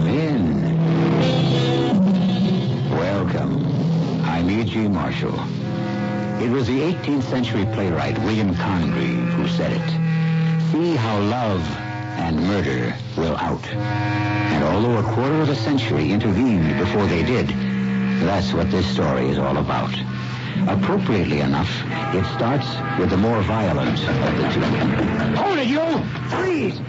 Come in. Welcome. I'm E.G. Marshall. It was the 18th century playwright William Congreve who said it. See how love and murder will out. And although a quarter of a century intervened before they did, that's what this story is all about. Appropriately enough, it starts with the more violent of the two. Hold it, you! Freeze!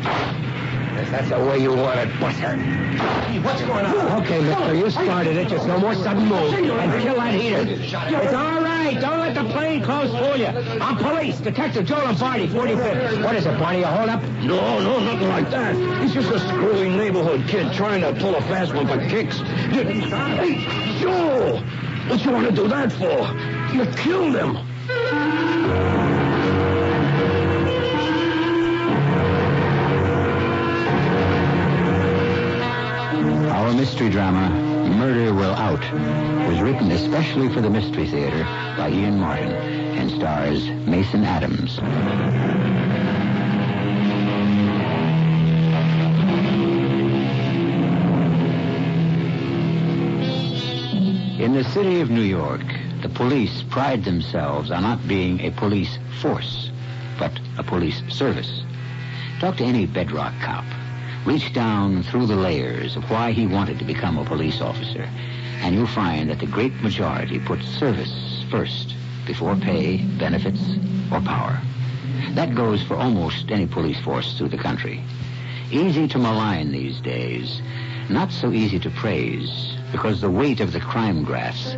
If that's the way you want it, buster. Hey, what's going on? Okay, mister, you started it. Just no more sudden moves. And kill that heater. It's all right. Don't let the plainclothes fool you. I'm police. Detective Joe Lombardi, 45th. What is it, Barney? A hold-up? No, nothing like that. He's just a screwy neighborhood kid trying to pull a fast one for kicks. Hey, Joe! What you want to do that for? You killed him. Our mystery drama, Murder Will Out, was written especially for the Mystery Theater by Ian Martin and stars Mason Adams. In the city of New York, the police pride themselves on not being a police force, but a police service. Talk to any bedrock cop. Reach down through the layers of why he wanted to become a police officer, and you'll find that the great majority put service first before pay, benefits, or power. That goes for almost any police force through the country. Easy to malign these days, not so easy to praise, because the weight of the crime graphs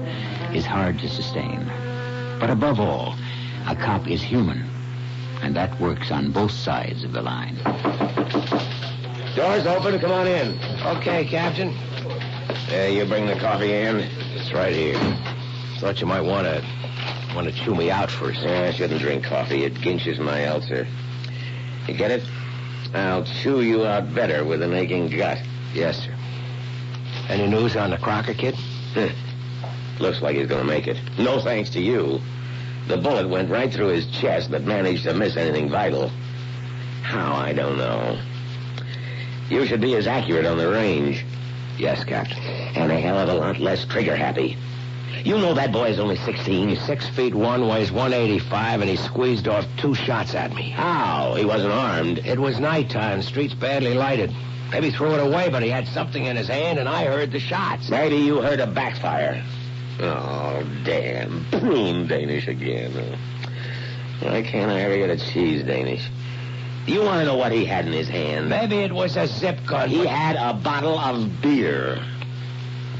is hard to sustain. But above all, a cop is human, and that works on both sides of the line. Door's open. Come on in. Okay, Captain. You bring the coffee in? It's right here. Thought you might want to chew me out first. I shouldn't drink coffee. It ginches my ulcer. You get it? I'll chew you out better with an aching gut. Yes, sir. Any news on the Crocker kid? Looks like he's going to make it. No thanks to you. The bullet went right through his chest, but managed to miss anything vital. How, I don't know. You should be as accurate on the range. Yes, Captain. And a hell of a lot less trigger-happy. You know that boy is only 16. He's 6'1", weighs 185, and he squeezed off 2 shots at me. How? He wasn't armed. It was nighttime. Street's badly lighted. Maybe threw it away, but he had something in his hand, and I heard the shots. Maybe you heard a backfire. Oh, damn. Prune Danish again. Why can't I ever get a cheese Danish? You want to know what he had in his hand? Maybe it was a zip gun. He had a bottle of beer.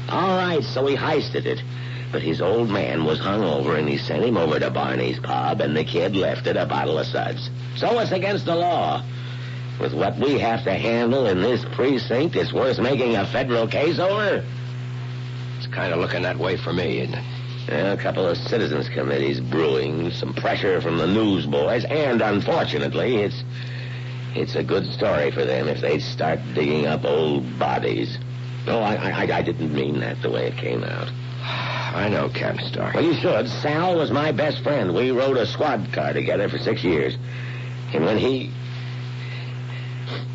All right, so he heisted it. But his old man was hungover, and he sent him over to Barney's pub, and the kid left it a bottle of suds. So it's against the law. With what we have to handle in this precinct, it's worth making a federal case over. It's kind of looking that way for me, isn't it? A couple of citizens' committees brewing, some pressure from the newsboys, and unfortunately, it's a good story for them if they start digging up old bodies. No, I didn't mean that the way it came out. I know, Captain Stark. Well, you should. Sal was my best friend. We rode a squad car together for 6 years. And when he...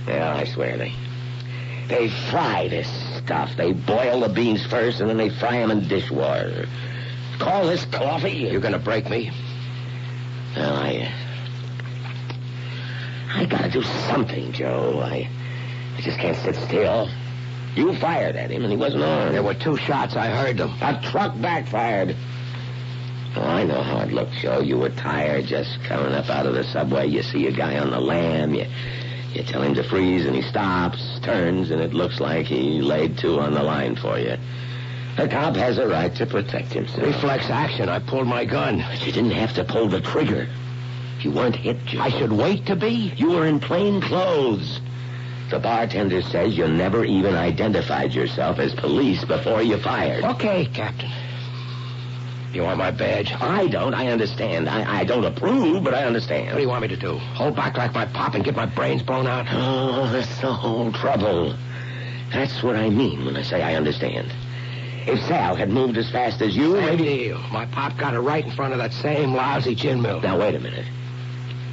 Yeah, I swear, they fry this stuff. They boil the beans first, and then they fry them in dishwater. Call this coffee? You're going to break me? Well, I gotta do something, Joe. I just can't sit still. You fired at him, and he wasn't armed. There were 2 shots. I heard them. A truck backfired. Oh, I know how it looked, Joe. You were tired just coming up out of the subway. You see a guy on the lam. You tell him to freeze, and he stops, turns, and it looks like he laid 2 on the line for you. The cop has a right to protect himself. Reflex action. I pulled my gun. But you didn't have to pull the trigger. You weren't hit, Joe. I should wait to be? You were in plain clothes. The bartender says you never even identified yourself as police before you fired. Okay, Captain. You want my badge? I don't. I understand. I don't approve, but I understand. What do you want me to do? Hold back like my pop and get my brains blown out? Oh, that's the whole trouble. That's what I mean when I say I understand. If Sal had moved as fast as you, Same deal. My pop got it right in front of that same lousy gin mill. Now, wait a minute.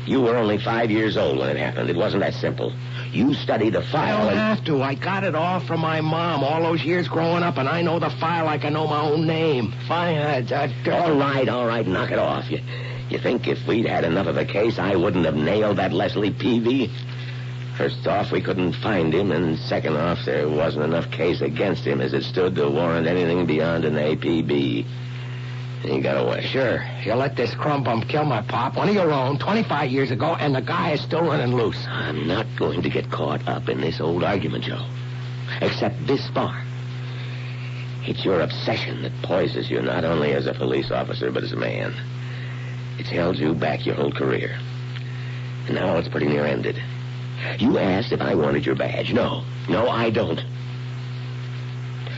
You were only 5 years old when it happened. It wasn't that simple. You study the I file. don't have to. I got it all from my mom all those years growing up, and I know the file like I know my own name. Fine. All right, knock it off. You think if we'd had enough of the case, I wouldn't have nailed that Leslie Peavy? First off, we couldn't find him, and second off, there wasn't enough case against him as it stood to warrant anything beyond an APB. He got away. Sure. You let this crumb bum kill my pop, one of your own, 25 years ago, and the guy is still running loose. I'm not going to get caught up in this old argument, Joe. Except this far. It's your obsession that poisons you not only as a police officer, but as a man. It's held you back your whole career. And now it's pretty near ended. You asked if I wanted your badge. No, I don't.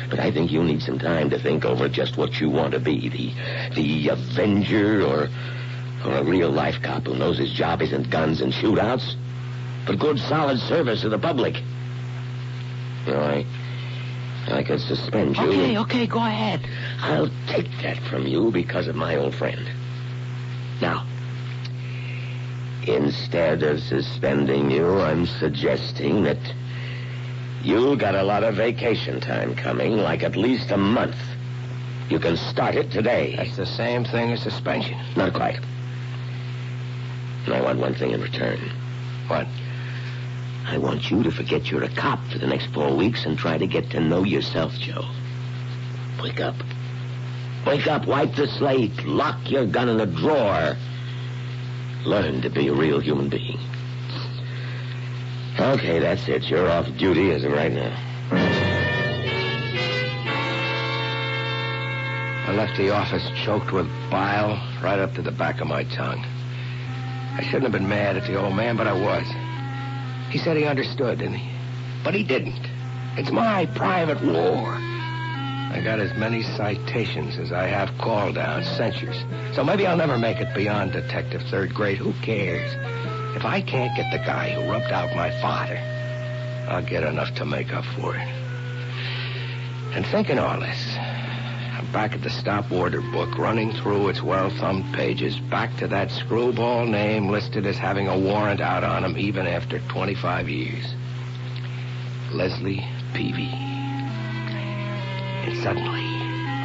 But I think you need some time to think over just what you want to be. The Avenger or a real-life cop who knows his job isn't guns and shootouts, but good, solid service to the public. You know, I could suspend you. Okay, go ahead. I'll take that from you because of my old friend. Now, instead of suspending you, I'm suggesting that you got a lot of vacation time coming, like at least a month. You can start it today. That's the same thing as suspension. Not quite. And I want one thing in return. What? I want you to forget you're a cop for the next 4 weeks and try to get to know yourself, Joe. Wake up. Wake up, wipe the slate, lock your gun in a drawer. Learn to be a real human being. Okay, that's it. You're off duty as of right now. I left the office choked with bile right up to the back of my tongue. I shouldn't have been mad at the old man, but I was. He said he understood, but he didn't. It's my private war. I got as many citations as I have call-downs, censures. So maybe I'll never make it beyond detective third grade. Who cares? If I can't get the guy who rubbed out my father, I'll get enough to make up for it. And thinking all this, I'm back at the stop order book, running through its well-thumbed pages, back to that screwball name listed as having a warrant out on him even after 25 years. Leslie Peavy. And suddenly,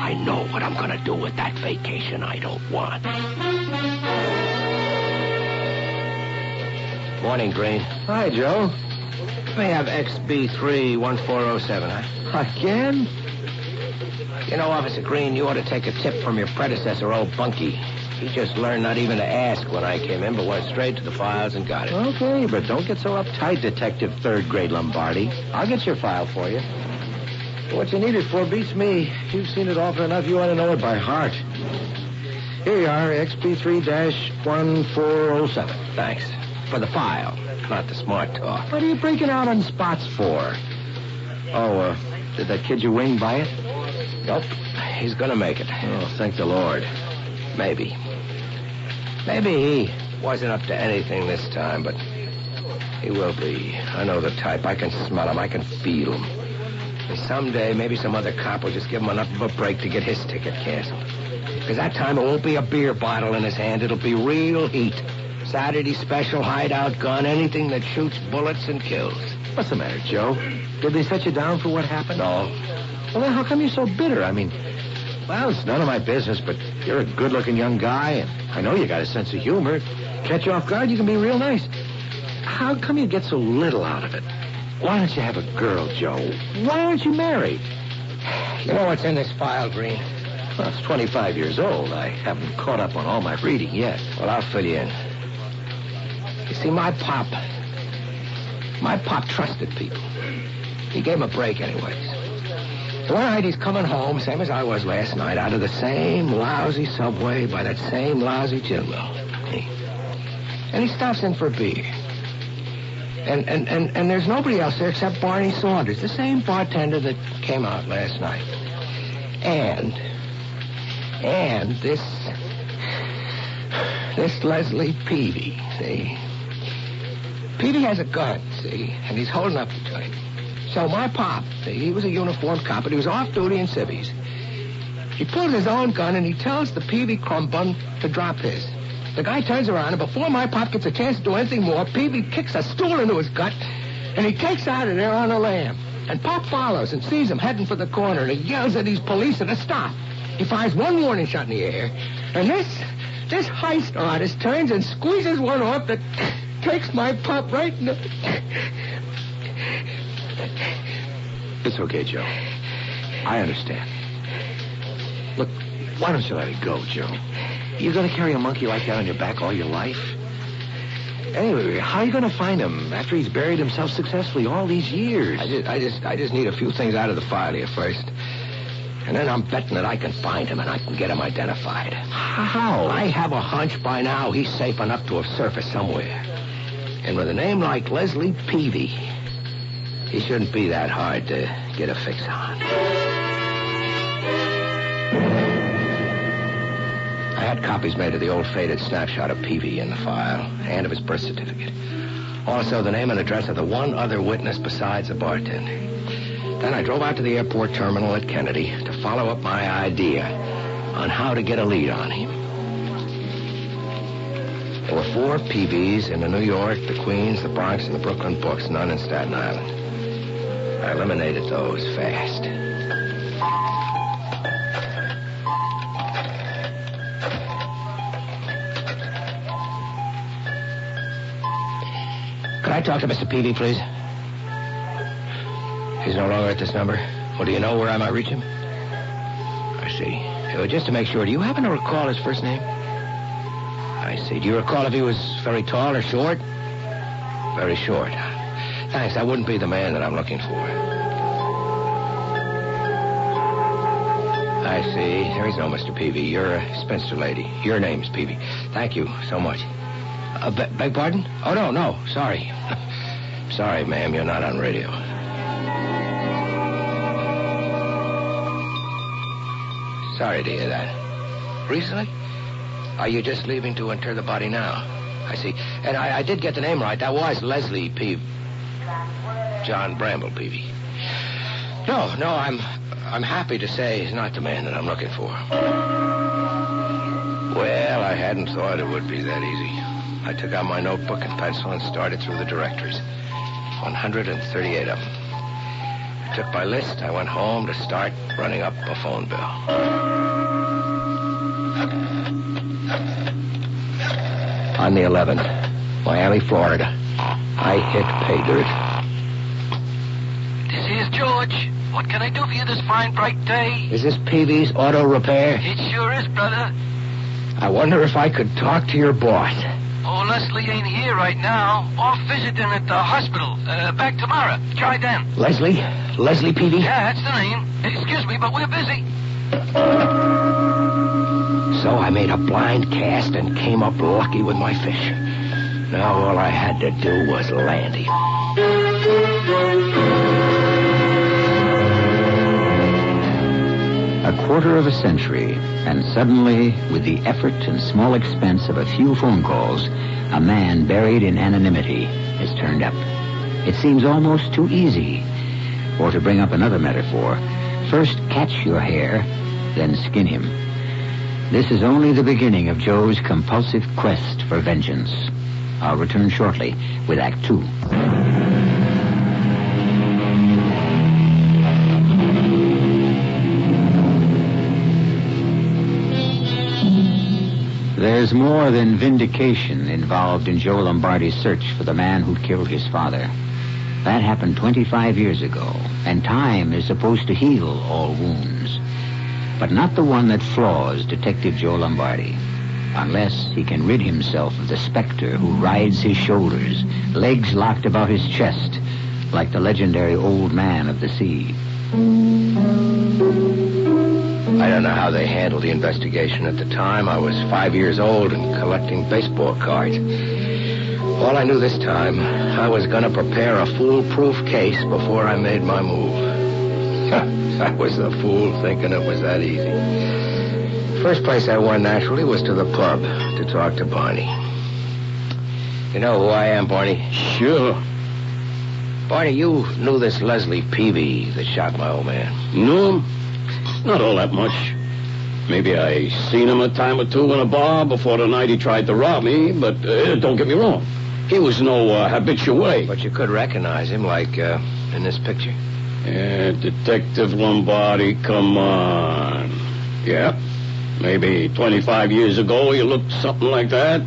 I know what I'm going to do with that vacation I don't want. Morning, Green. Hi, Joe. May have XB31407, huh? Again? You know, Officer Green, you ought to take a tip from your predecessor, old Bunky. He just learned not even to ask when I came in, but went straight to the files and got it. Okay, but don't get so uptight, Detective Third Grade Lombardi. I'll get your file for you. What you need it for beats me. You've seen it often enough, you ought to know it by heart. Here you are, XB3-1407. Thanks. For the file, not the smart talk. What are you breaking out on spots for? Oh, did that kid you wing buy it? Nope. He's gonna make it. Oh, thank the Lord. Maybe. Maybe he wasn't up to anything this time, but he will be. I know the type. I can smell him. I can feel him. And someday, maybe some other cop will just give him enough of a break to get his ticket canceled. Because that time it won't be a beer bottle in his hand. It'll be real heat. Saturday special hideout gun, anything that shoots bullets and kills. What's the matter, Joe? Did they set you down for what happened? No. Well, then how come you're so bitter? I mean, well, it's none of my business, but you're a good-looking young guy, and I know you got a sense of humor. Catch you off guard, you can be real nice. How come you get so little out of it? Why don't you have a girl, Joe? Why aren't you married? You know what's in this file, Green? Well, it's 25 years old. I haven't caught up on all my reading yet. Well, I'll fill you in. You see, my pop trusted people. He gave him a break anyways. So one night he's coming home, same as I was last night, out of the same lousy subway by that same lousy gin mill. And he stops in for a beer. And there's nobody else there except Barney Saunders, the same bartender that came out last night. And this Leslie Peavy, see? Peavy has a gun, see? And he's holding up to it. So my pop, see, he was a uniformed cop, but he was off duty in civvies. He pulls his own gun and he tells the Peavy crumb bun to drop his. The guy turns around, and before my pop gets a chance to do anything more, Peavy kicks a stool into his gut, And he takes out of there on a lamb. And Pop follows and sees him heading for the corner, and he yells at these police to stop. He fires one warning shot in the air, and this heist artist turns and squeezes one off that takes my pup right in the... It's okay, Joe. I understand. Look, why don't you let it go, Joe? You're going to carry a monkey like that on your back all your life? Anyway, how are you going to find him after he's buried himself successfully all these years? I just need a few things out of the file here first. And then I'm betting that I can find him and I can get him identified. How? I have a hunch by now he's safe enough to have surfaced somewhere. And with a name like Leslie Peavy, he shouldn't be that hard to get a fix on. I had copies made of the old faded snapshot of Peavy in the file and of his birth certificate. Also, the name and address of the one other witness besides the bartender. Then I drove out to the airport terminal at Kennedy to follow up my idea on how to get a lead on him. There were 4 Peavys in the New York, the Queens, the Bronx, and the Brooklyn books, none in Staten Island. I eliminated those fast. Could I talk to Mr. Peavy, please? He's no longer at this number. Well, do you know where I might reach him? I see. Just to make sure, do you happen to recall his first name? I see. Do you recall if he was very tall or short? Very short. Thanks. That wouldn't be the man that I'm looking for. I see. There is no Mr. Peavy. You're a spinster lady. Your name's Peavy. Thank you so much. Beg pardon? Oh, no. Sorry. Sorry, ma'am. You're not on radio. Sorry to hear that. Recently? Are you just leaving to inter the body now? I see. And I did get the name right. That was Leslie Peavy. John Bramble Peavy. No, I'm happy to say he's not the man that I'm looking for. Well, I hadn't thought it would be that easy. I took out my notebook and pencil and started through the directories. 138 of them. I took my list. I went home to start running up a phone bill. On the 11th, Miami, Florida, I hit pay dirt. This here's George. What can I do for you this fine, bright day? Is this Peavy's Auto Repair? It sure is, brother. I wonder if I could talk to your boss. Oh, Leslie ain't here right now. Off visiting at the hospital. Back tomorrow. Try then. Leslie? Leslie Peavy? Yeah, that's the name. Excuse me, but we're busy. So I made a blind cast and came up lucky with my fish. Now all I had to do was land him. A quarter of a century, and suddenly, with the effort and small expense of a few phone calls, a man buried in anonymity is turned up. It seems almost too easy. Or to bring up another metaphor, first catch your hare, then skin him. This is only the beginning of Joe's compulsive quest for vengeance. I'll return shortly with Act 2. There's more than vindication involved in Joe Lombardi's search for the man who killed his father. That happened 25 years ago, and time is supposed to heal all wounds. But not the one that flaws Detective Joe Lombardi, unless he can rid himself of the specter who rides his shoulders, legs locked about his chest, like the legendary old man of the sea. I don't know how they handled the investigation at the time. I was 5 years old and collecting baseball cards. All I knew this time, I was going to prepare a foolproof case before I made my move. I was the fool thinking it was that easy. First place I went, naturally, was to the pub to talk to Barney. You know who I am, Barney? Sure. Barney, you knew this Leslie Peavy that shot my old man. No, not all that much. Maybe I seen him a time or two in a bar before the night he tried to rob me, but don't get me wrong. He was no habitué. But you could recognize him, like in this picture. Detective Lombardi, come on. Yeah, maybe 25 years ago he looked something like that.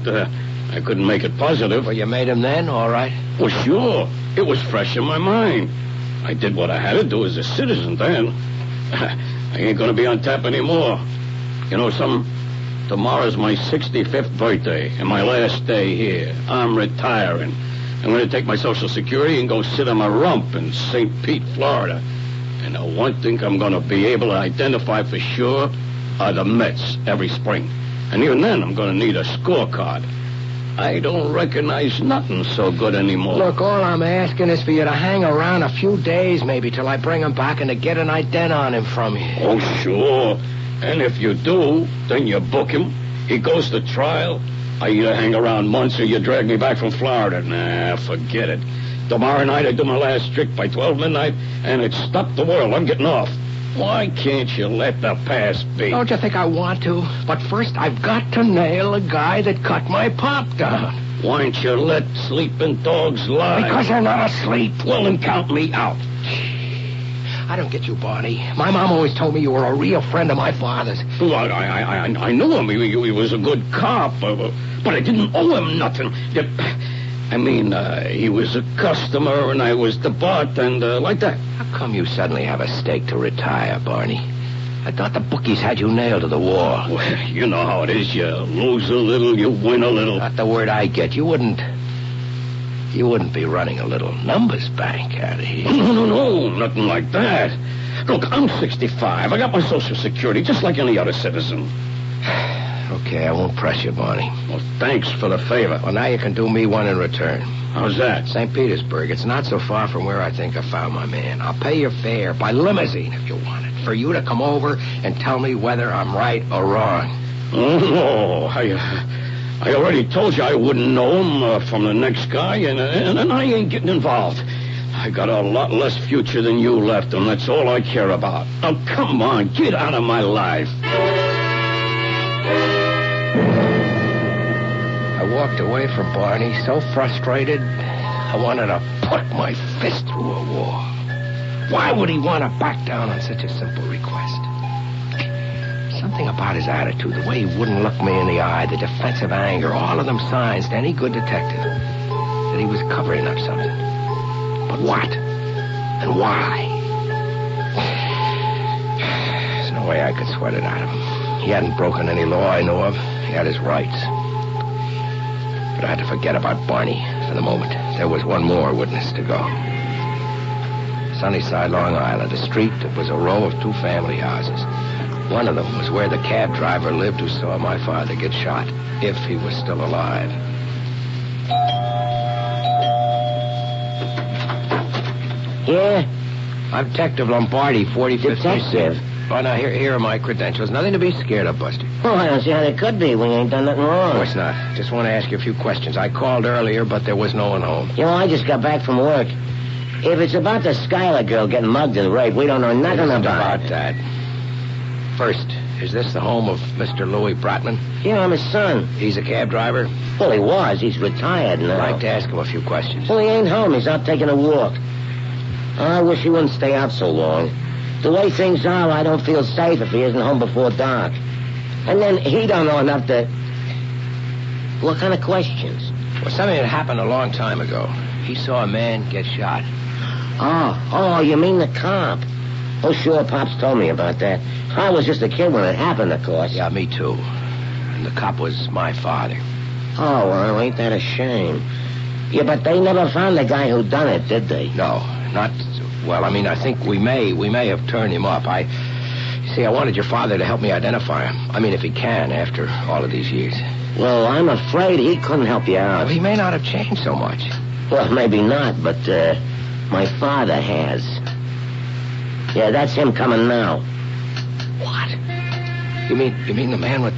I couldn't make it positive. Well, you made him then, all right? Well, sure. It was fresh in my mind. I did what I had to do as a citizen then. I ain't going to be on tap anymore. You know something? Tomorrow's my 65th birthday and my last day here. I'm retiring. I'm going to take my Social Security and go sit on my rump in St. Pete, Florida. And the one thing I'm going to be able to identify for sure are the Mets every spring. And even then, I'm going to need a scorecard. I don't recognize nothing so good anymore. Look, all I'm asking is for you to hang around a few days, maybe, till I bring him back and to get an ident on him from you. Oh, sure. And if you do, then you book him. He goes to trial. I either hang around months or you drag me back from Florida. Nah, forget it. Tomorrow night I do my last trick by 12 midnight, and it's stop the world. I'm getting off. Why can't you let the past be? Don't you think I want to? But first, I've got to nail a guy that cut my pop down. Why don't you let sleeping dogs lie? Because they're not asleep. Well, then count me out. I don't get you, Barney. My mom always told me you were a real friend of my father's. Well, I knew him. He was a good cop, but I didn't owe him nothing. I mean, he was a customer and I was the bartender, like that. How come you suddenly have a stake to retire, Barney? I thought the bookies had you nailed to the wall. Well, you know how it is. You lose a little, you win a little. Not the word I get. You wouldn't be running a little numbers bank out of here. No, nothing like that. Look, I'm 65. I got my Social Security just like any other citizen. Okay, I won't press you, Barney. Well, thanks for the favor. Well, now you can do me one in return. How's that? St. Petersburg. It's not so far from where I think I found my man. I'll pay your fare by limousine if you want it, for you to come over and tell me whether I'm right or wrong. Oh, no. I already told you I wouldn't know him from the next guy, and I ain't getting involved. I got a lot less future than you left, and that's all I care about. Now, come on, get out of my life. I walked away from Barney so frustrated, I wanted to put my fist through a wall. Why would he want to back down on such a simple request? Something about his attitude, the way he wouldn't look me in the eye, the defensive anger, all of them signs to any good detective that he was covering up something. But what? And why? There's no way I could sweat it out of him. He hadn't broken any law I know of. He had his rights. But I had to forget about Barney for the moment. There was one more witness to go. Sunnyside, Long Island, a street that was a row of two family houses. One of them was where the cab driver lived who saw my father get shot, if he was still alive. Yeah? I'm Detective Lombardi, 45th Detective? Oh, now, here are my credentials. Nothing to be scared of, Buster. Oh, I don't see how there could be. We ain't done nothing Of wrong. course not. Just want to ask you a few questions. I called earlier, but there was no one home. You know, I just got back from work. If it's about the Schuyler girl getting mugged and raped, we don't know nothing about it. that. First, is this the home of Mr. Louis Bratman? Yeah, I'm his son. He's a cab driver? Well, he was. He's retired now. I'd like to ask him a few questions. Well, he ain't home. He's out taking a walk. I wish he wouldn't stay out so long. The way things are, I don't feel safe if he isn't home before dark. And then he don't know enough to... What kind of questions? Well, something that happened a long time ago. He saw a man get shot. Oh, you mean the cop? Oh, sure, Pops told me about that. I was just a kid when it happened, of course. Yeah, me too. And the cop was my father. Oh, well, ain't that a shame? Yeah, but they never found the guy who done it, did they? No, not... Well, I mean, I think we may have turned him up. You see, I wanted your father to help me identify him. I mean, if he can, after all of these years. Well, I'm afraid he couldn't help you out. Well, he may not have changed so much. Well, maybe not, but, my father has. Yeah, that's him coming now. What? You mean the man with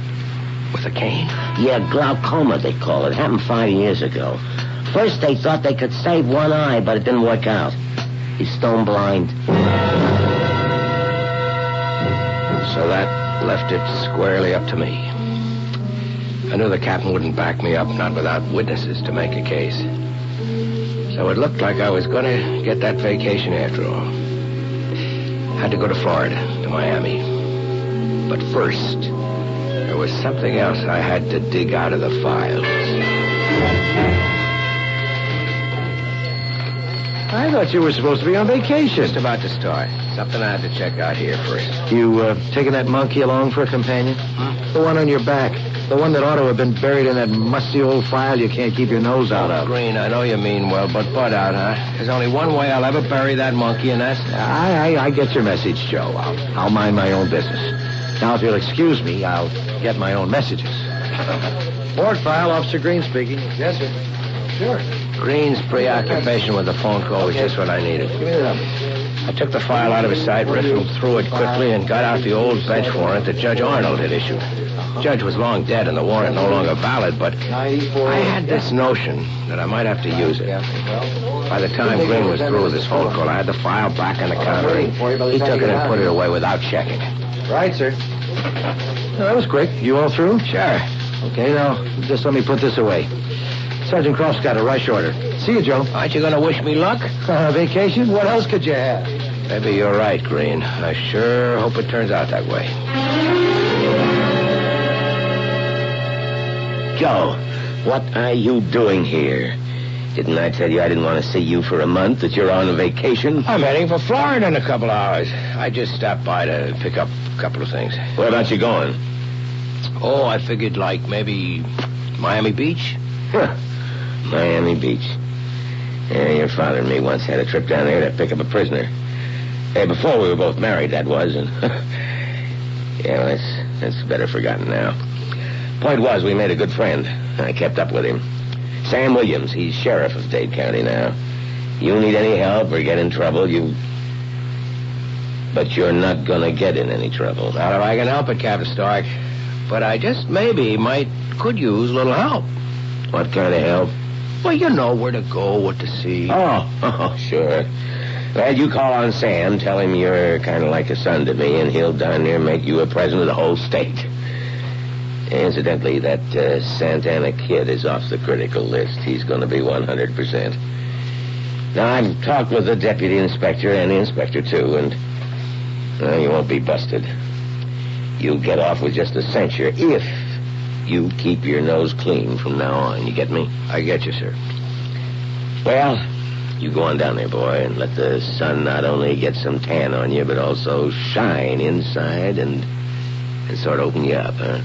a cane? Yeah, glaucoma, they call it. Happened 5 years ago. First, they thought they could save one eye, but it didn't work out. He's stone blind. So that left it squarely up to me. I knew the captain wouldn't back me up, not without witnesses to make a case. So it looked like I was going to get that vacation after all. Had to go to Florida, to Miami. But first, there was something else I had to dig out of the files. I thought you were supposed to be on vacation. Just about to start. Something I had to check out here first. You taking that monkey along for a companion? The one on your back. The one that ought to have been buried in that musty old file you can't keep your nose out of. Green, I know you mean well, but butt out, huh? There's only one way I'll ever bury that monkey, and that's... I get your message, Joe. I'll mind my own business. Now, if you'll excuse me, I'll get my own messages. Board file, Officer Green speaking. Yes, sir. Sure. Green's preoccupation with the phone call was just what I needed. Give me the number. I took the file out of his sight, riffled through it quickly, and got out the old bench warrant that Judge Arnold had issued. The judge was long dead and the warrant no longer valid, but I had this notion that I might have to use it. By the time Green was through with his phone call, I had the file back on the counter, and he took it and put it away without checking it. Right, sir. Well, that was quick. You all through? Sure. Okay, now, just let me put this away. Sergeant Cross got a rush order. See you, Joe. Aren't you going to wish me luck? Vacation? What else could you have? Maybe you're right, Green. I sure hope it turns out that way. Joe, what are you doing here? Didn't I tell you I didn't want to see you for a month, that you're on a vacation? I'm heading for Florida in a couple hours. I just stopped by to pick up a couple of things. Where about you going? Oh, I figured like maybe Miami Beach. Huh. Miami Beach. Yeah, your father and me once had a trip down there to pick up a prisoner. Hey, before we were both married, that was, and... yeah, well, that's better forgotten now. Point was, we made a good friend. I kept up with him. Sam Williams, he's sheriff of Dade County now. You need any help or get in trouble, But you're not gonna get in any trouble. Not if I can help it, Captain Stark. But I just maybe could use a little help. What kind of help? Well, you know where to go, what to see. Oh, sure. Well, you call on Sam, tell him you're kind of like a son to me, and he'll down there make you a president of the whole state. Incidentally, that Santana kid is off the critical list. He's going to be 100%. Now, I've talked with the deputy inspector and the inspector, too, and you won't be busted. You'll get off with just a censure if you keep your nose clean from now on. You get me? I get you, sir. Well, you go on down there, boy, and let the sun not only get some tan on you, but also shine inside and sort of open you up, huh?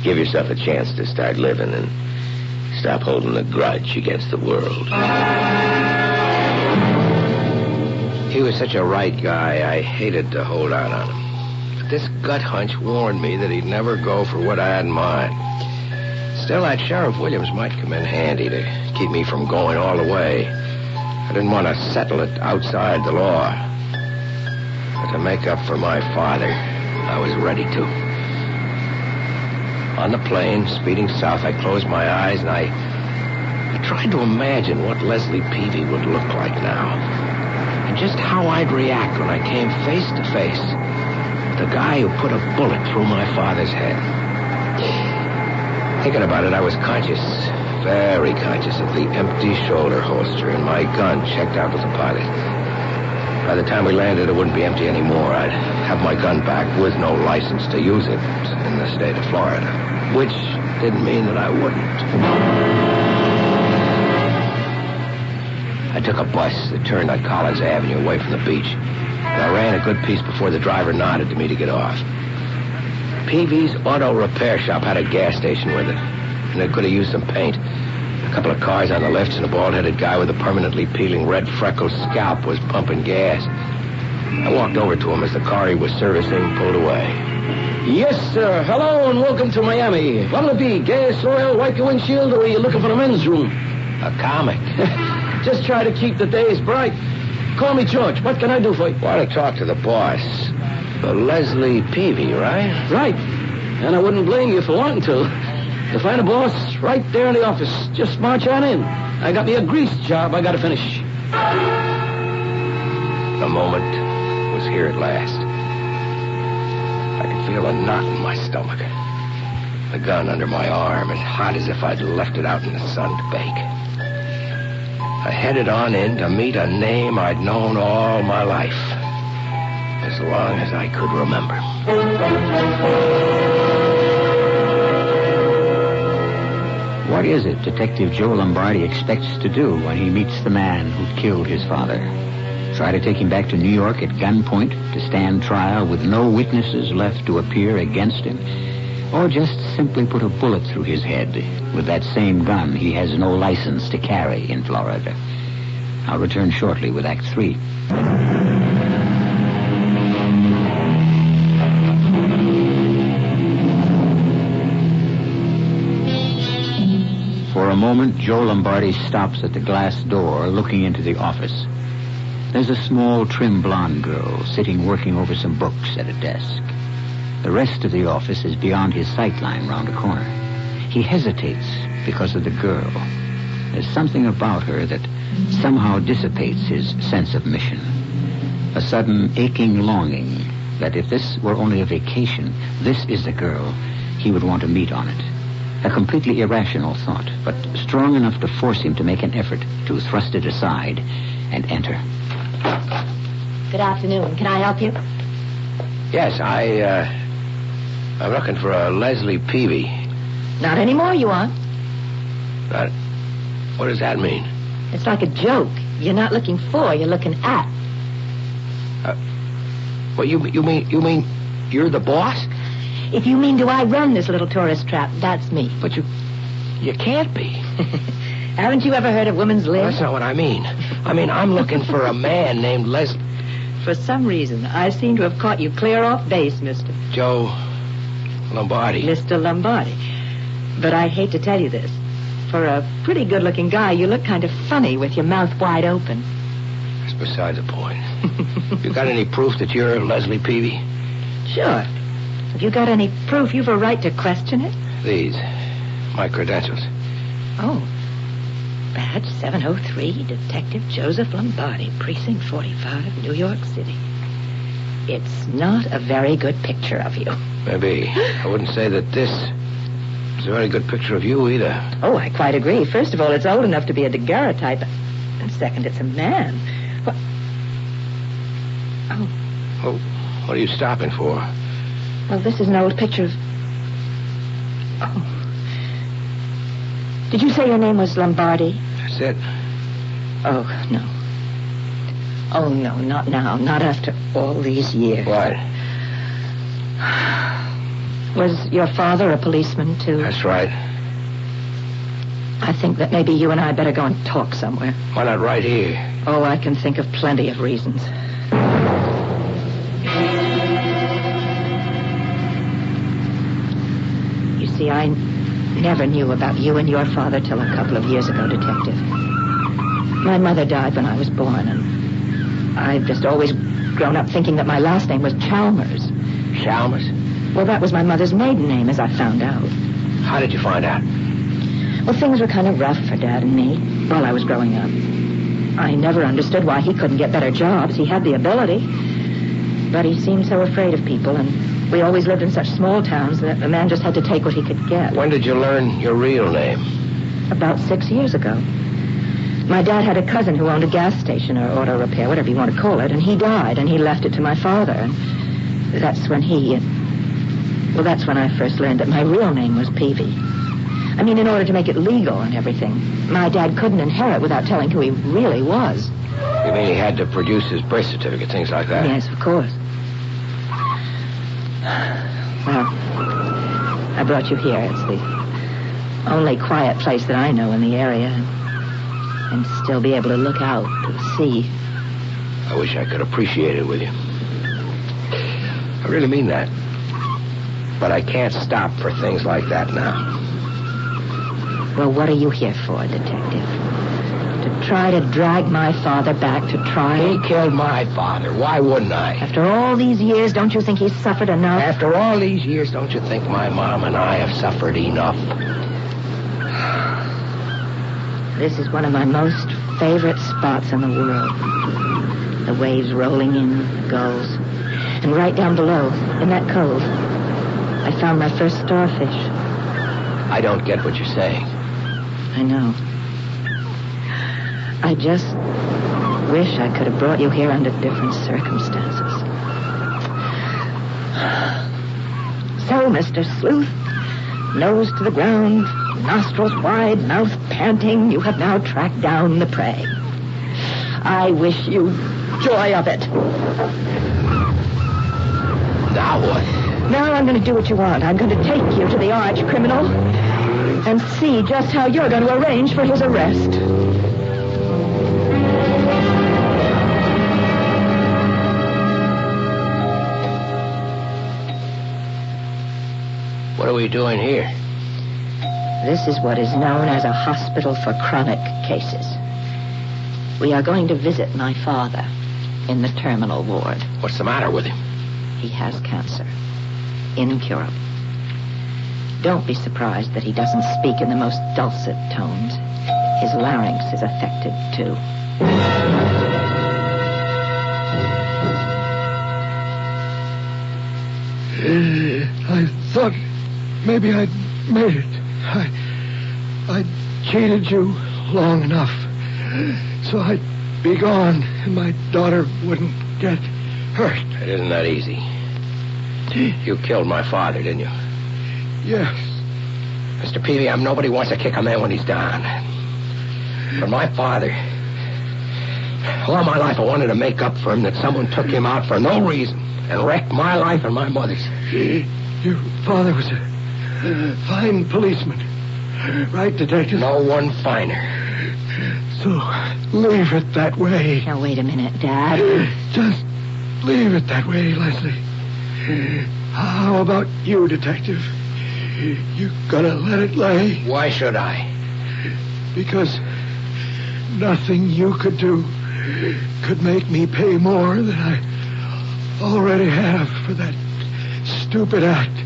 Give yourself a chance to start living and stop holding a grudge against the world. He was such a right guy, I hated to hold out on him. But this gut hunch warned me that he'd never go for what I had in mind. Still, that Sheriff Williams might come in handy to keep me from going all the way. I didn't want to settle it outside the law. But to make up for my father, I was ready to. On the plane, speeding south, I closed my eyes and I tried to imagine what Leslie Peavy would look like now. And just how I'd react when I came face to face with the guy who put a bullet through my father's head. Thinking about it, I was conscious, very conscious of the empty shoulder holster and my gun checked out with the pilot. By the time we landed, it wouldn't be empty anymore. I'd have my gun back with no license to use it in the state of Florida, which didn't mean that I wouldn't. I took a bus that turned on Collins Avenue away from the beach, and I ran a good piece before the driver nodded to me to get off. Peavy's auto repair shop had a gas station with it, and it could have used some paint. A couple of cars on the lifts and a bald-headed guy with a permanently peeling red freckled scalp was pumping gas. I walked over to him as the car he was servicing pulled away. Yes, sir. Hello and welcome to Miami. What'll it be? Gas, oil, wipe your windshield, or are you looking for the men's room? A comic. Just try to keep the days bright. Call me George. What can I do for you? Want to talk to the boss. Leslie Peavy, right? Right. And I wouldn't blame you for wanting to. You'll find a boss right there in the office. Just march on in. I got me a grease job I got to finish. The moment was here at last. I could feel a knot in my stomach. The gun under my arm, as hot as if I'd left it out in the sun to bake. I headed on in to meet a name I'd known all my life. As long as I could remember. What is it Detective Joe Lombardi expects to do when he meets the man who killed his father? Try to take him back to New York at gunpoint to stand trial with no witnesses left to appear against him? Or just simply put a bullet through his head with that same gun he has no license to carry in Florida? I'll return shortly with Act 3. For a moment, Joe Lombardi stops at the glass door looking into the office. There's a small, trim blonde girl sitting working over some books at a desk. The rest of the office is beyond his sight line round a corner. He hesitates because of the girl. There's something about her that somehow dissipates his sense of mission. A sudden aching longing that if this were only a vacation, this is the girl he would want to meet on it. A completely irrational thought, but strong enough to force him to make an effort to thrust it aside and enter. Good afternoon. Can I help you? Yes, I'm looking for a Leslie Peavy. Not anymore, you aren't. What does that mean? It's like a joke. You're not looking for, you're looking at. Well, you mean you're the boss? If you mean do I run this little tourist trap, that's me. But you can't be. Haven't you ever heard of woman's Well, lib? that's not what I mean. I mean, I'm looking for a man named Leslie. For some reason, I seem to have caught you clear off base, mister. Joe Lombardi. Mr. Lombardi. But I hate to tell you this. For a pretty good-looking guy, you look kind of funny with your mouth wide open. That's beside the point. You got any proof that you're Leslie Peavy? Sure. Have you got any proof you've a right to question it? These. My credentials. Oh. Badge 703, Detective Joseph Lombardi, Precinct 45, New York City. It's not a very good picture of you. Maybe. I wouldn't say that this is a very good picture of you either. Oh, I quite agree. First of all, it's old enough to be a daguerreotype. And second, it's a man. What? Oh. Well, what are you stopping for? Well, this is an old picture of... Oh. Did you say your name was Lombardi? That's it. Oh, no. Oh, no, not now. Not after all these years. What? Was your father a policeman, too? That's right. I think that maybe you and I better go and talk somewhere. Why not right here? Oh, I can think of plenty of reasons. You see, I never knew about you and your father till a couple of years ago, Detective. My mother died when I was born, and I've just always grown up thinking that my last name was Chalmers. Chalmers? Well, that was my mother's maiden name, as I found out. How did you find out? Well, things were kind of rough for Dad and me while I was growing up. I never understood why he couldn't get better jobs. He had the ability. But he seemed so afraid of people, and we always lived in such small towns that a man just had to take what he could get. When did you learn your real name? About 6 years ago. My dad had a cousin who owned a gas station or auto repair, whatever you want to call it, and he died, and he left it to my father. And that's when that's when I first learned that my real name was Peavy. I mean, in order to make it legal and everything. My dad couldn't inherit without telling who he really was. You mean he had to produce his birth certificate, things like that? Yes, of course. Well, I brought you here. It's the only quiet place that I know in the area. And still be able to look out to the sea. I wish I could appreciate it with you. I really mean that. But I can't stop for things like that now. Well, what are you here for, Detective? To try to drag my father back to trial? He killed my father. Why wouldn't I? After all these years, don't you think he's suffered enough? After all these years, don't you think my mom and I have suffered enough? This is one of my most favorite spots in the world. The waves rolling in, the gulls. And right down below, in that cove, I found my first starfish. I don't get what you're saying. I know. I just wish I could have brought you here under different circumstances. So, Mr. Sleuth, nose to the ground, nostrils wide, mouth panting, you have now tracked down the prey. I wish you joy of it. Now what? Now I'm going to do what you want. I'm going to take you to the arch criminal and see just how you're going to arrange for his arrest. What are we doing here? This is what is known as a hospital for chronic cases. We are going to visit my father in the terminal ward. What's the matter with him? He has cancer. Incurable. Don't be surprised that he doesn't speak in the most dulcet tones. His larynx is affected, too. I thought maybe I'd made it. I cheated you long enough so I'd be gone and my daughter wouldn't get hurt. It isn't that easy. You killed my father, didn't you? Yes. Mr. Peavy, nobody wants to kick a man when he's down. But my father, all my life I wanted to make up for him that someone took him out for no reason and wrecked my life and my mother's. Your father was a fine policeman. Right, Detective? No one finer. So leave it that way. Now, wait a minute, Dad. Just leave it that way, Leslie. How about you, Detective? You gonna let it lay? Why should I? Because nothing you could do could make me pay more than I already have for that stupid act.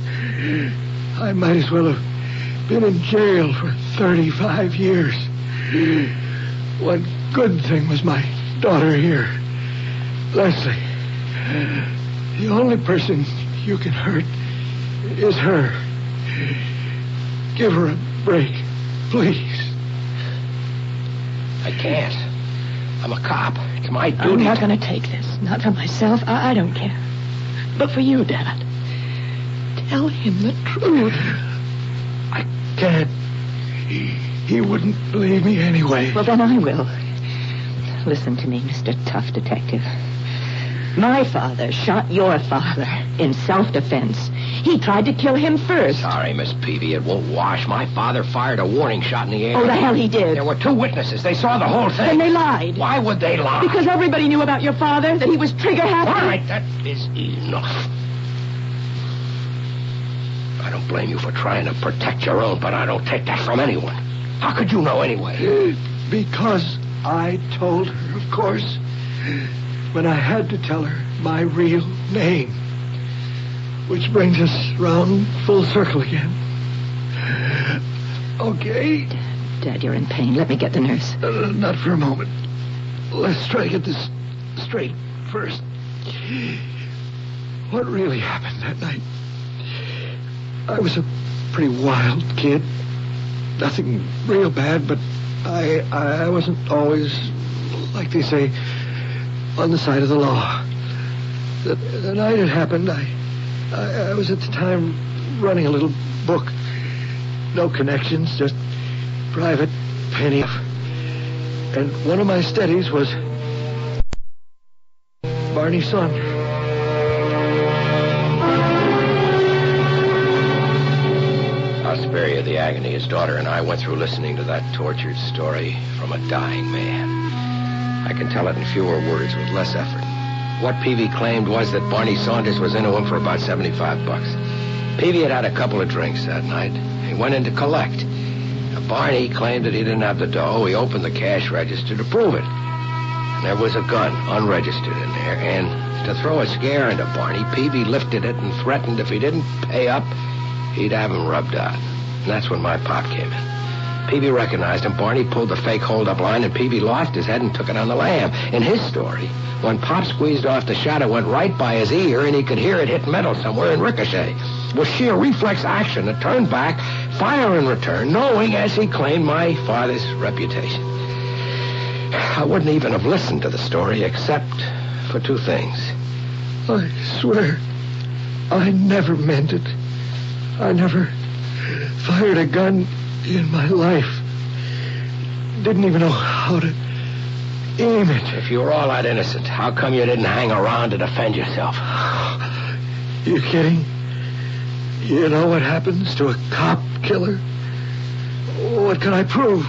I might as well have been in jail for 35 years. One good thing was my daughter here. Leslie, the only person you can hurt is her. Give her a break, please. I can't. I'm a cop. It's my duty. I'm not going to take this. Not for myself. I don't care. But for you, Dad. Tell him the truth. I can't. He wouldn't believe me anyway. Well, then I will. Listen to me, Mr. Tough Detective. My father shot your father in self-defense. He tried to kill him first. Sorry, Miss Peavy, it won't wash. My father fired a warning shot in the air. Oh, the hell he did. There were 2 witnesses. They saw the whole thing. Then they lied. Why would they lie? Because everybody knew about your father, that he was trigger-happy. All right, that is enough. I don't blame you for trying to protect your own, but I don't take that from anyone. How could you know anyway? Because I told her, of course, when I had to tell her my real name. Which brings us round full circle again. Okay. Dad, you're in pain. Let me get the nurse. Not for a moment. Let's try to get this straight first. What really happened that night? I was a pretty wild kid. Nothing real bad, but I wasn't always, like they say, on the side of the law. The night it happened, I was at the time running a little book. No connections, just private penny. And one of my studies was Barney's son. I'll spare you the agony his daughter and I went through listening to that tortured story from a dying man. I can tell it in fewer words with less effort. What Peavy claimed was that Barney Saunders was into him for about $75. Peavy had a couple of drinks that night. He went in to collect. Barney claimed that he didn't have the dough. He opened the cash register to prove it. And there was a gun, unregistered, in there. And to throw a scare into Barney, Peavy lifted it and threatened if he didn't pay up, he'd have him rubbed out. And that's when my pop came in. Peavy recognized him. Barney pulled the fake hold-up line, and Peavy lost his head and took it on the lam. In his story, when Pop squeezed off the shot, it went right by his ear, and he could hear it hit metal somewhere and ricochet. With sheer reflex action, it turned back, fire in return, knowing, as he claimed, my father's reputation. I wouldn't even have listened to the story except for two things. I swear, I never meant it. I never fired a gun in my life. Didn't even know how to aim it. If you were all that innocent, how come you didn't hang around to defend yourself? You kidding? You know what happens to a cop killer? What can I prove?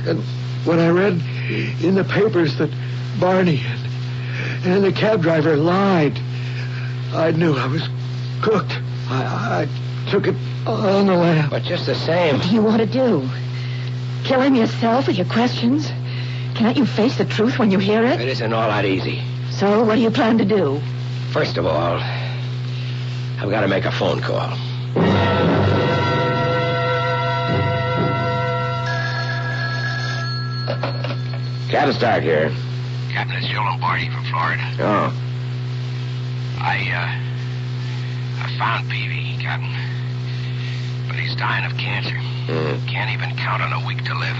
And when I read in the papers that Barney and the cab driver lied, I knew I was cooked. I took it on the lam. But just the same... What do you want to do? Kill him yourself with your questions? Can't you face the truth when you hear it? It isn't all that easy. So, what do you plan to do? First of all, I've got to make a phone call. Captain Stark here. Captain, it's Joe Lombardi from Florida. Oh. I found Peavy, Captain. But he's dying of cancer. Can't even count on a week to live.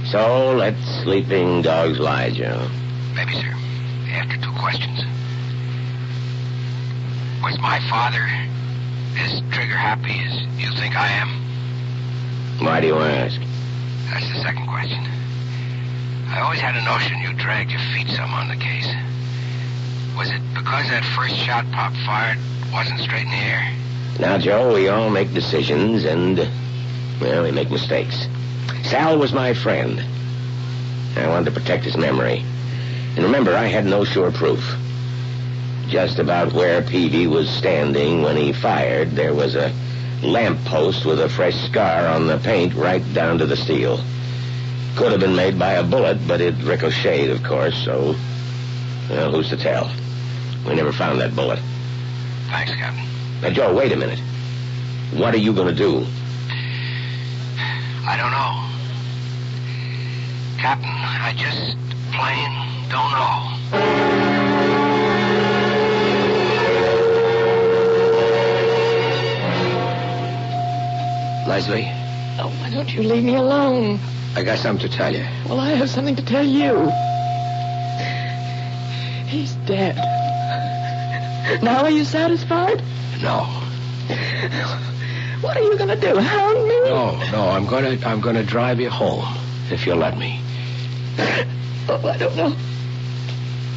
So let sleeping dogs lie, Joe. Maybe, sir. After two questions. Was my father as trigger-happy as you think I am? Why do you ask? That's the second question. I always had a notion you dragged your feet some on the case. Was it because that first shot Pop fired wasn't straight in the air? Now, Joe, we all make decisions and, well, we make mistakes. Sal was my friend. I wanted to protect his memory. And remember, I had no sure proof. Just about where Peavy was standing when he fired, there was a lamppost with a fresh scar on the paint right down to the steel. Could have been made by a bullet, but it ricocheted, of course, so... Well, who's to tell? We never found that bullet. Thanks, Captain. Now, Joe, wait a minute. What are you going to do? I don't know. Captain, I just plain don't know. Leslie, Oh, why don't you leave me alone? I got something to tell you. Well, I have something to tell you. He's dead. Now are you satisfied? No. What are you going to do? Hound me? No, I'm gonna drive you home, if you'll let me. Oh, I don't know.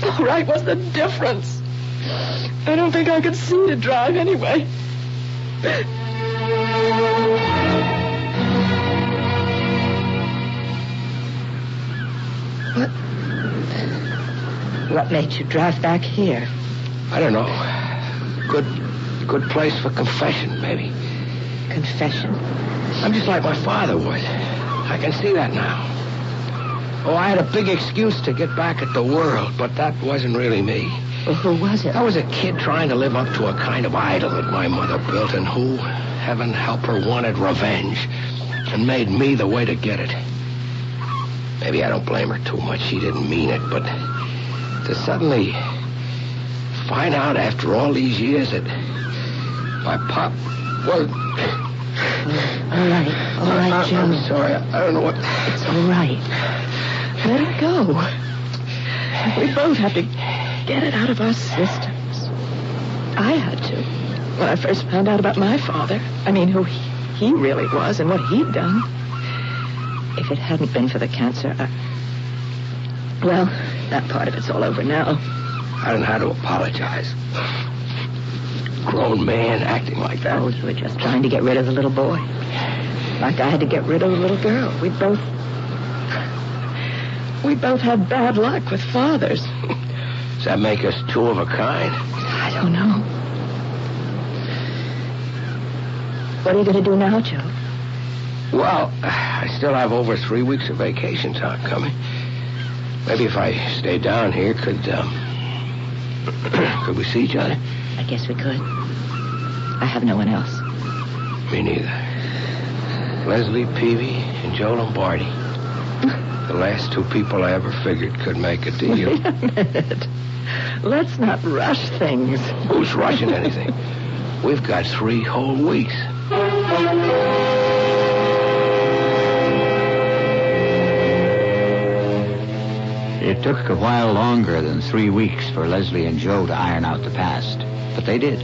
All right, what's the difference? I don't think I could see to drive anyway. What made you drive back here? I don't know. Good place for confession, maybe. Confession? I'm just like my father was. I can see that now. Oh, I had a big excuse to get back at the world, but that wasn't really me. Well, who was it? I was a kid trying to live up to a kind of idol that my mother built and who, heaven help her, wanted revenge and made me the way to get it. Maybe I don't blame her too much. She didn't mean it, but to suddenly find out after all these years that my pop was... All right, Joe. I'm sorry. I don't know what... It's all right. Let it go. We both have to get it out of our systems. I had to. When I first found out about my father. I mean, who he really was and what he'd done. If it hadn't been for the cancer, well, that part of it's all over now. I don't know how to apologize. Grown man acting like that. Oh, you were just trying to get rid of the little boy. Like I had to get rid of the little girl. We both had bad luck with fathers. Does that make us two of a kind? I don't know. What are you going to do now, Joe? Well, I still have over 3 weeks of vacation time coming. Maybe if I stay down here, could we see each other? I guess we could. I have no one else. Me neither. Leslie Peavy and Joe Lombardi. The last two people I ever figured could make a deal. Wait a minute. Let's not rush things. Who's rushing anything? We've got 3 whole weeks. It took a while longer than 3 weeks for Leslie and Joe to iron out the past, but they did.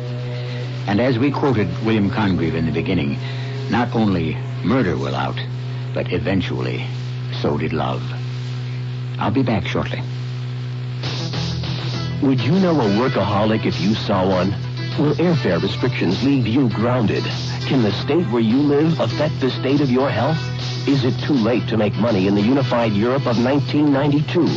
And as we quoted William Congreve in the beginning, not only murder will out, but eventually so did love. I'll be back shortly. Would you know a workaholic if you saw one? Will airfare restrictions leave you grounded? Can the state where you live affect the state of your health? Is it too late to make money in the unified Europe of 1992?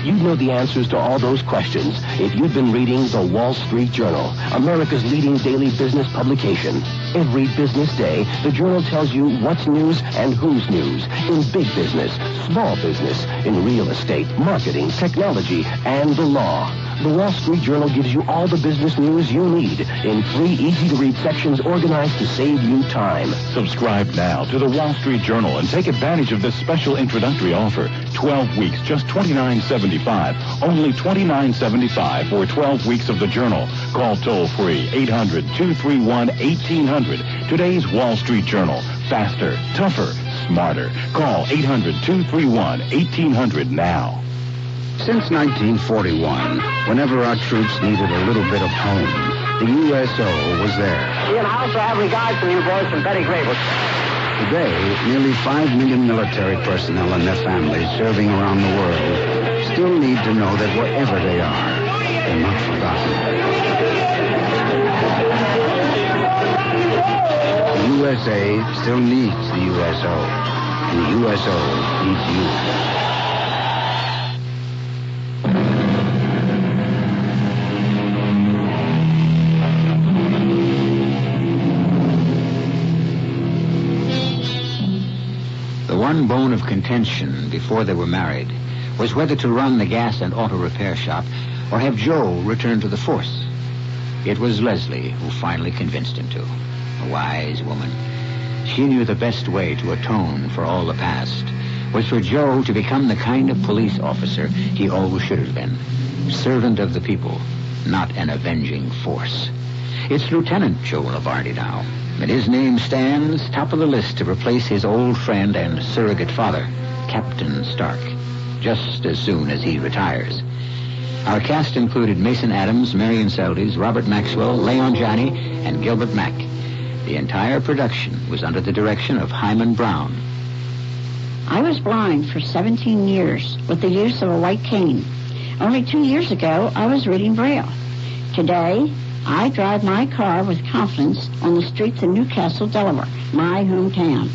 You'd know the answers to all those questions if you'd been reading the Wall Street Journal, America's leading daily business publication. Every business day, the Journal tells you what's news and who's news in big business, small business, in real estate, marketing, technology, and the law. The Wall Street Journal gives you all the business news you need in 3 easy-to-read sections organized to save you time. Subscribe now to the Wall Street Journal and take advantage of this special introductory offer. 12 weeks, just $29.75. Only $29.75 for 12 weeks of the Journal. Call toll-free 800-231-1800. Today's Wall Street Journal. Faster, tougher, smarter. Call 800-231-1800 now. Since 1941, whenever our troops needed a little bit of home, the USO was there. Ian, I also have regards from you boys from Betty Grable. Today, nearly 5 million military personnel and their families serving around the world still need to know that wherever they are, they're not forgotten. The USA still needs the USO, and the USO needs you. The one bone of contention before they were married was whether to run the gas and auto repair shop or have Joe return to the force. It was Leslie who finally convinced him to. A wise woman. She knew the best way to atone for all the past was for Joe to become the kind of police officer he always should have been. Servant of the people, not an avenging force. It's Lieutenant Joe Labardi now. And his name stands top of the list to replace his old friend and surrogate father, Captain Stark, just as soon as he retires. Our cast included Mason Adams, Marion Seldes, Robert Maxwell, Leon Janney, and Gilbert Mack. The entire production was under the direction of Hyman Brown. I was blind for 17 years with the use of a white cane. Only 2 years ago, I was reading Braille. Today, I drive my car with confidence on the streets of Newcastle, Delaware, my hometown.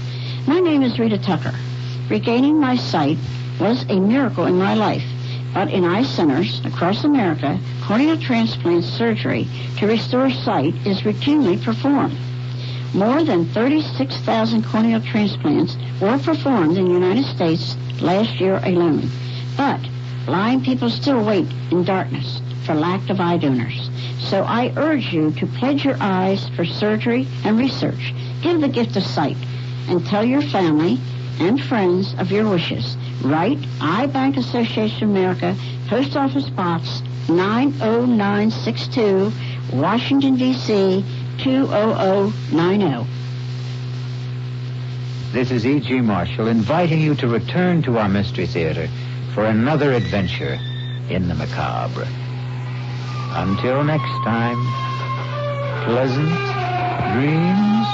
My name is Rita Tucker. Regaining my sight was a miracle in my life, but in eye centers across America, corneal transplant surgery to restore sight is routinely performed. More than 36,000 corneal transplants were performed in the United States last year alone. But blind people still wait in darkness for lack of eye donors. So I urge you to pledge your eyes for surgery and research. Give the gift of sight and tell your family and friends of your wishes. Write I Bank Association of America, Post Office Box 90962, Washington, D.C. 20090. This is E.G. Marshall inviting you to return to our Mystery Theater for another adventure in the macabre. Until next time, pleasant dreams.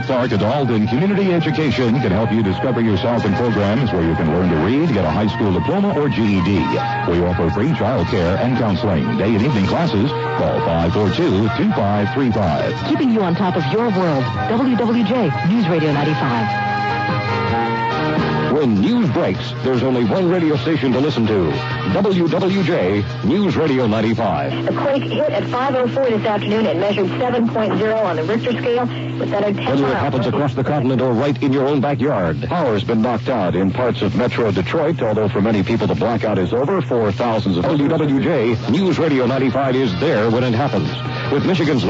Park Adult and Community Education can help you discover yourself in programs where you can learn to read, get a high school diploma or GED. We offer free child care and counseling. Day and evening classes. Call 542-2535. Keeping you on top of your world. WWJ News Radio 95. When news breaks, there's only one radio station to listen to. WWJ News Radio 95. The quake hit at 5:04 this afternoon. It measured 7.0 on the Richter scale. Whether it happens across the continent or right in your own backyard. Power's been knocked out in parts of Metro Detroit, although for many people the blackout is over. For thousands of WWJ, News Radio 95 is there when it happens. With Michigan's